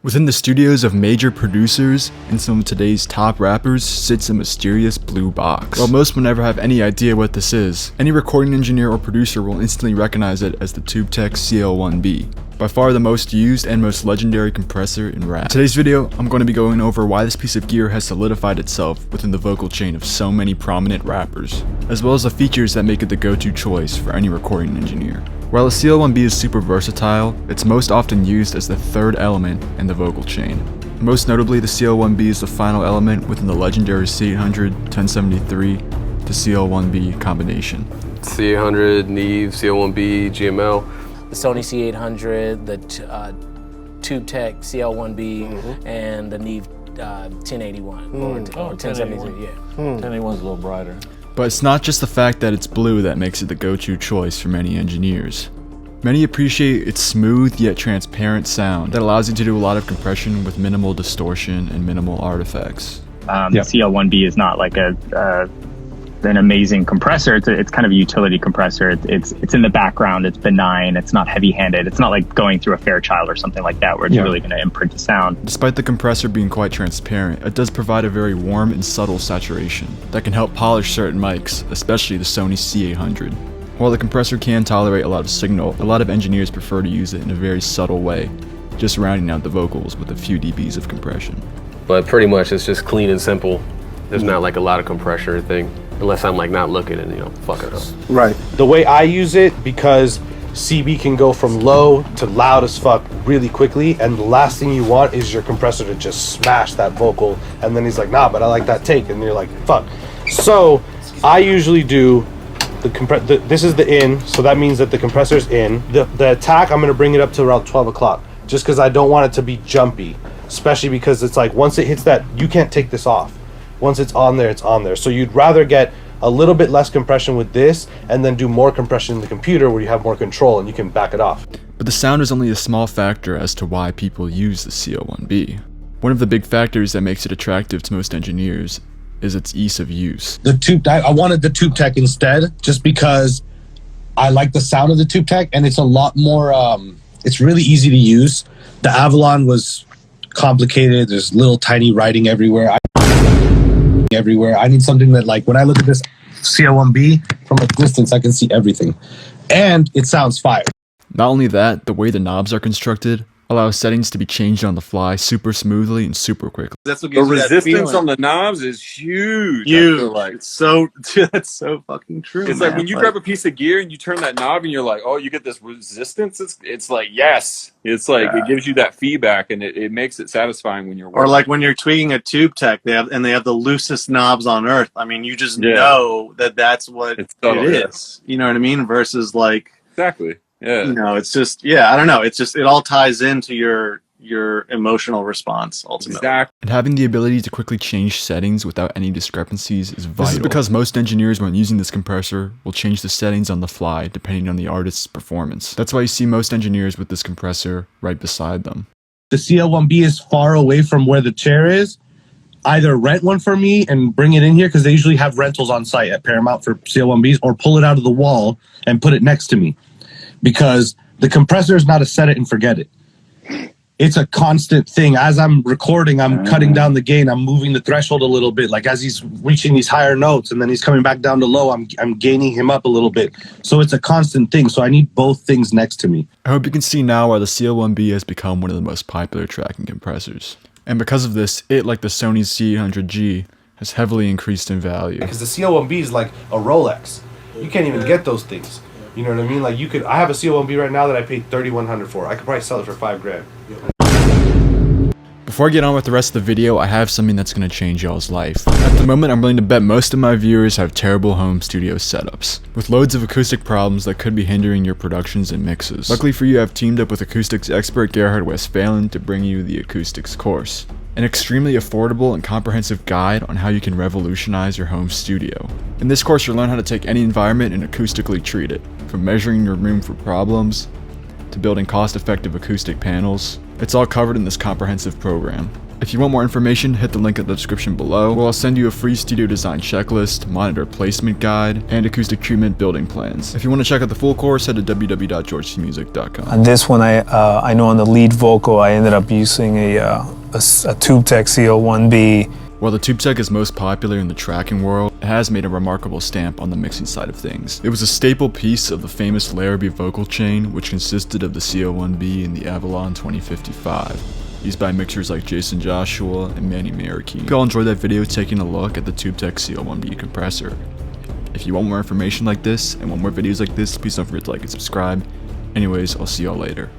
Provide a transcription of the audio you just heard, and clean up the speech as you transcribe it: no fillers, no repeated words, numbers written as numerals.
Within the studios of major producers and some of today's top rappers sits a mysterious blue box. While most will never have any idea what this is, any recording engineer or producer will instantly recognize it as the tubetech CL1B. By far the most used and most legendary compressor in rap. In today's video, I'm going to be going over why this piece of gear has solidified itself within the vocal chain of so many prominent rappers, as well as the features that make it the go-to choice for any recording engineer. While the CL1B is super versatile, it's most often used as the third element in the vocal chain. Most notably, the CL1B is the final element within the legendary C800 1073 to CL1B combination. C800, Neve, CL1B, GML. The Sony C800, the tubetech CL1B, and the Neve 1081 or 1073. Yeah, 1081's a little brighter. But it's not just the fact that it's blue that makes it the go-to choice for many engineers. Many appreciate its smooth yet transparent sound that allows you to do a lot of compression with minimal distortion and minimal artifacts. The CL1B is not like an amazing compressor. It's kind of a utility compressor. It's in the background. It's benign. It's not heavy-handed. It's not like going through a Fairchild or something like that where it's really going to imprint the sound. Despite the compressor being quite transparent, it does provide a very warm and subtle saturation that can help polish certain mics, especially the Sony C800. While the compressor can tolerate a lot of signal, a lot of engineers prefer to use it in a very subtle way, just rounding out the vocals with a few dBs of compression. But pretty much it's just clean and simple. There's not like a lot of compressor thing. Unless I'm like not looking and fuck it up. Right. The way I use it, because CB can go from low to loud as fuck really quickly, and the last thing you want is your compressor to just smash that vocal, and then he's like, nah, but I like that take, and you're like, fuck. So I usually do this is the in, so that means that the compressor's in. The attack, I'm gonna bring it up to around 12 o'clock, just because I don't want it to be jumpy, especially because it's like once it hits that, you can't take this off. Once it's on there, it's on there. So you'd rather get a little bit less compression with this and then do more compression in the computer where you have more control and you can back it off. But the sound is only a small factor as to why people use the CL1B. One of the big factors that makes it attractive to most engineers is its ease of use. I wanted the tubetech instead, just because I like the sound of the tubetech, and it's a lot more, it's really easy to use. The Avalon was complicated. There's little tiny writing everywhere. I need something that, like, when I look at this CL1B from a distance, I can see everything, and it sounds fire. Not only that, the way the knobs are constructed allows settings to be changed on the fly super smoothly and super quickly. That's what gives the you that resistance feeling. on the knobs is huge. Huge. I feel like. It's so that's so fucking true. It's man. like when you grab a piece of gear and you turn that knob and you're like, oh, you get this resistance. It's like, yes. It's like it gives you that feedback, and it makes it satisfying when you're working. Or like when you're tweaking a tubetech, they have the loosest knobs on earth. I mean, you just know that's what it is. You know what I mean? Versus like exactly. Yeah. It's just I don't know. It's just it all ties into your emotional response ultimately. Exactly. And having the ability to quickly change settings without any discrepancies is vital. This is because most engineers, when using this compressor, will change the settings on the fly depending on the artist's performance. That's why you see most engineers with this compressor right beside them. The CL1B is far away from where the chair is. Either rent one for me and bring it in here, because they usually have rentals on site at Paramount for CL1Bs, or pull it out of the wall and put it next to me. Because the compressor is not a set it and forget it. It's a constant thing. As I'm recording, I'm cutting down the gain. I'm moving the threshold a little bit. Like as he's reaching these higher notes and then he's coming back down to low, I'm gaining him up a little bit. So it's a constant thing. So I need both things next to me. I hope you can see now why the CL1B has become one of the most popular tracking compressors. And because of this, it, like the Sony C800G, has heavily increased in value. Because the CL1B is like a Rolex. You can't even get those things. You know what I mean? Like I have a CL1B right now that I paid $3,100 for. I could probably sell it for $5,000. Before I get on with the rest of the video, I have something that's going to change y'all's life. At the moment, I'm willing to bet most of my viewers have terrible home studio setups, with loads of acoustic problems that could be hindering your productions and mixes. Luckily for you, I've teamed up with acoustics expert Gerhard Westphalen to bring you the Acoustics course, an extremely affordable and comprehensive guide on how you can revolutionize your home studio. In this course, you'll learn how to take any environment and acoustically treat it, from measuring your room for problems, to building cost-effective acoustic panels. It's all covered in this comprehensive program. If you want more information, hit the link in the description below, where I'll send you a free studio design checklist, monitor placement guide, and acoustic treatment building plans. If you want to check out the full course, head to www.georgecmusic.com. On this one, I know on the lead vocal, I ended up using a tubetech CO1B. While the tubetech is most popular in the tracking world, it has made a remarkable stamp on the mixing side of things. It was a staple piece of the famous Larrabee vocal chain, which consisted of the CO1B and the Avalon 2055, used by mixers like Jason Joshua and Manny Marroquin. If y'all enjoyed that video taking a look at the tubetech CO1B compressor. If you want more information like this and want more videos like this, please don't forget to like and subscribe. Anyways, I'll see y'all later.